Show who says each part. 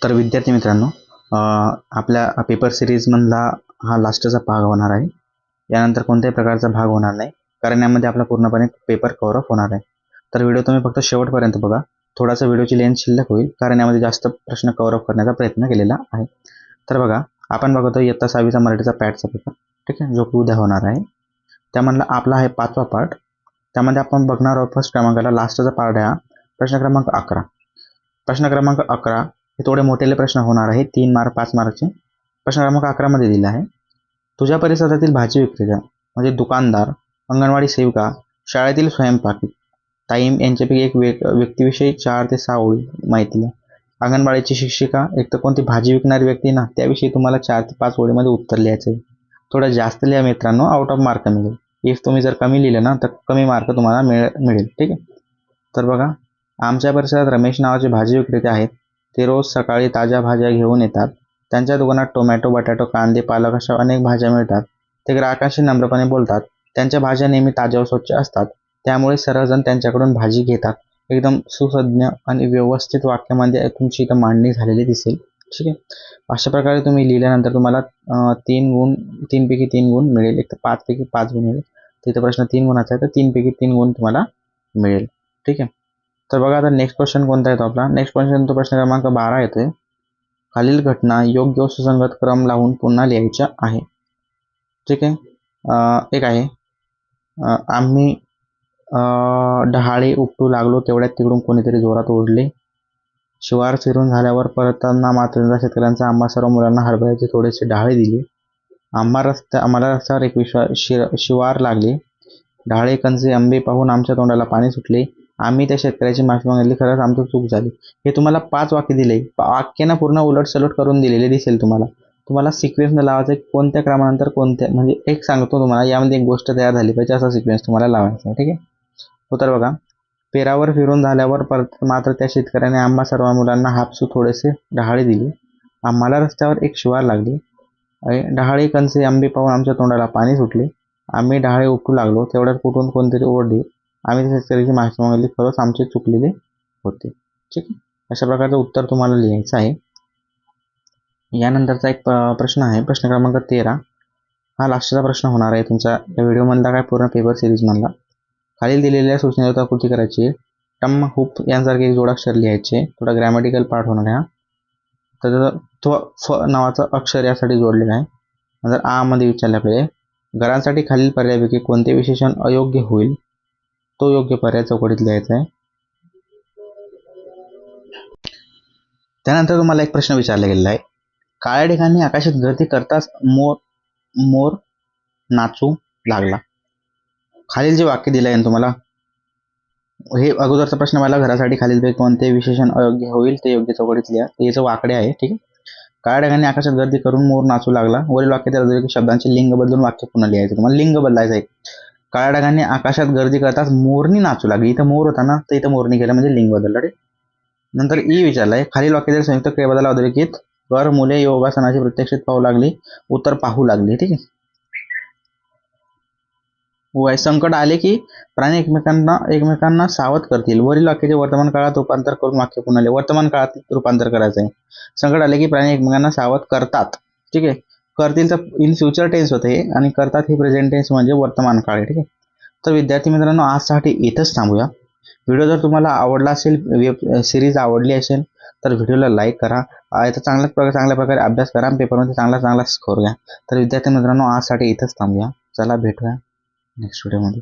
Speaker 1: तर विद्यार्थी मित्रांनो, आपल्या पेपर सिरीजमधला हा लास्टचा भाग होणार आहे. यानंतर कोणत्याही प्रकारचा भाग होणार नाही, कारण यामध्ये आपला पूर्णपणे पेपर कव्हर अप होणार आहे. तर व्हिडिओ तुम्ही फक्त शेवटपर्यंत बघा. थोडासा व्हिडिओची लेंथ शिल्लक होईल, कारण यामध्ये जास्त प्रश्न कव्हर अप करण्याचा प्रयत्न केलेला आहे. तर बघा, आपण बघतो इयत्ता 6वीचा मराठीचा पॅटचा पेपर, ठीक आहे, जो की उद्या होणार आहे. त्यामधला आपला आहे 5वा पार्ट. त्यामध्ये आपण बघणार आहोत फर्स्ट क्रमांकाला लास्टचा पार्ट आहे, प्रश्न क्रमांक 11. प्रश्न क्रमांक 11 हे थोडे मोठेले प्रश्न होणार आहे, 3 मार्क 5 मार्कचे. प्रश्न क्रमांक 11 मध्ये दिला आहे, तुझ्या परिसरातील भाजी विक्रेता म्हणजे दुकानदार, अंगणवाडी सेविका, शाळेतील स्वयंपाकी ताईम यांच्यापैकी एक व्यक्तीविषयी 4 ते 6 ओळी माहिती आहे. अंगणवाडीची शिक्षिका, एक तर कोणती भाजी विकणारी व्यक्ती ना, त्याविषयी तुम्हाला 4 ते 5 ओळीमध्ये उत्तर लिहायचं आहे. थोडं जास्त लिहा मित्रांनो, आउट ऑफ मार्क मिळेल. इफ तुम्ही जर कमी लिहिलं ना, तर कमी मार्क तुम्हाला मिळेल, ठीक आहे. तर बघा, आमच्या परिसरात रमेश नावाचे भाजी विक्रेते आहेत. ते रोज सकाळी ताज्या भाज्या घेऊन येतात. त्यांच्या दुकानात टोमॅटो, बटाटो, कांदे, पालक अशा अनेक भाज्या मिळतात. ते ग्राहकांशी नम्रपणे बोलतात. त्यांच्या भाज्या नेहमी ताज्या व स्वच्छ असतात, त्यामुळे सर्वजण त्यांच्याकडून भाजी घेतात. एकदम सुसज्ञ आणि व्यवस्थित वाक्यामध्ये तुमची इथं मांडणी झालेली दिसेल, ठीक आहे. अशा प्रकारे तुम्ही लिहिल्यानंतर तुम्हाला 3 पैकी 3 गुण मिळेल. एक तर 5 पैकी 5 गुण मिळेल. तिथे प्रश्न 3 गुणाचा आहे, तर 3 पैकी 3 गुण तुम्हाला मिळेल, ठीक आहे. तर बघा, आता नेक्स्ट क्वेश्चन कोणता येतो आपला. नेक्स्ट क्वेश्चन तो प्रश्न क्रमांक 12 येतोय. खालील घटना योग्य व सुसंगत क्रम लावून पुन्हा लिहायच्या आहे, ठीक आहे. एक आहे, आम्ही डहाळे उपटू लागलो तेवढ्यात तिकडून कोणीतरी जोरात ओढले. शिवार फिरून झाल्यावर परतताना मात्र शेतकऱ्यांचा आम्हा सर्व मुलांना हरभऱ्याचे थोडेसे डहाळे दिले. आम्हाला रस्त्यावर एक शिवार लागले. डहाळे, कंचे, आंबे पाहून आमच्या तोंडाला पाणी सुटले. आम्ही त्या शेतकऱ्याची माफी मागितली. खरंच आमची चूक झाली. हे तुम्हाला 5 वाक्य दिले. वाक्यानं पूर्ण उलट सलट करून दिलेले दिसेल तुम्हाला सिक्वेन्स लावायचा आहे. कोणत्या क्रमानंतर कोणत्या, म्हणजे एक सांगतो तुम्हाला, यामध्ये एक गोष्ट तयार झाली पाहिजे असा सिक्वेन्स तुम्हाला लावायचा आहे, ठीक आहे. तर बघा, पेरावर फिरून झाल्यावर परत मात्र त्या शेतकऱ्याने आम्हा सर्व मुलांना हापसू थोडेसे डहाळे दिले. आम्हाला रस्त्यावर एक शिवार लागली. डहाळे, कंचे, आंबे पाहून आमच्या तोंडाला पाणी सुटले. आम्ही डहाळे उपटू लागलो तेवढ्यात कुठून कोणतरी ओढले. आम्ही त्या शेतकऱ्याची माफी मागितली. खरंच आमचे चुकलेले होते, ठीक आहे. अशा प्रकारचं उत्तर तुम्हाला लिहायचं आहे. यानंतरचा एक प्रश्न आहे, प्रश्न क्रमांक 13. हा लास्टचा प्रश्न होणार आहे तुमच्या या व्हिडिओमधला, काय पूर्ण पेपर सिरीजमधला. खालील दिलेल्या सूचनेवर कृती करायची. टम, हुप यांसारखे जोडाक्षर लिहायचे. थोडा ग्रॅमॅटिकल पार्ट होणार आहे. तर फ नावाचं अक्षर यासाठी जोडलेलं आहे. नंतर आ मध्ये विचारले आपल्याला, घरांसाठी खालील पर्यायापैकी कोणते विशेषण अयोग्य होईल, तो योग्य पर्याय चौकटीत लिहायचा आहे. त्यानंतर तुम्हाला एक प्रश्न विचारला गेलेला आहे, काळ्या ढगांनी आकाशात गर्दी करताच मोर नाचू लागला. खालील जे वाक्य दिलं आहे तुम्हाला, हे अगोदरचा प्रश्न मला, घरासाठी खालीलपैकी कोणते विशेषण अयोग्य होईल ते योग्य चौकटीत लिहा. याचं वाकडे आहे, ठीक आहे. काळ्या ढगांनी आकाशात गर्दी करून मोर नाचू लागला. वरील वाक्यातील शब्दांचे लिंग बदलून वाक्य पुन्हा लिहायचं. तुम्हाला लिंग बदलायचं आहे. काळ्या ढगांनी आकाशात गर्दी करताच मोरनी नाचू लागली. इथं मोर होता ना, तर इथं मोरनी गेला, म्हणजे लिंग बदललं, ठीक. नंतर ई विचारलाय, खालील वाक्यातील संयुक्त क्रियापदाला अधोरेखित कर. मुले योगासनाची प्रत्यक्षित पाहू लागली. उत्तर पाहू लागली, ठीक आहे. संकट आले की प्राणी एकमेकांना सावध करतील. वरील वाक्याचे वर्तमान काळात रूपांतर करून वाक्य पुन्हा लिहा. वर्तमान काळात रूपांतर करायचं आहे. संकट आले की प्राणी एकमेकांना सावध करतात, ठीक आहे. करतील तर इन फ्युचर टेन्स होते, आणि करतात हे प्रेझेंट टेन्स म्हणजे वर्तमान काळ आहे, ठीक आहे. तर विद्यार्थी मित्रांनो, आजसाठी इथंच थांबूया. व्हिडिओ जर तुम्हाला आवडला असेल, वेब सिरीज आवडली असेल, तर व्हिडिओला लाईक करा. याचा चांगल्या प्रकारे अभ्यास करा. पेपरमध्ये चांगला स्कोर घ्या. तर विद्यार्थी मित्रांनो, आजसाठी इथंच थांबूया. चला, भेटूया नेक्स्ट व्हिडिओमध्ये.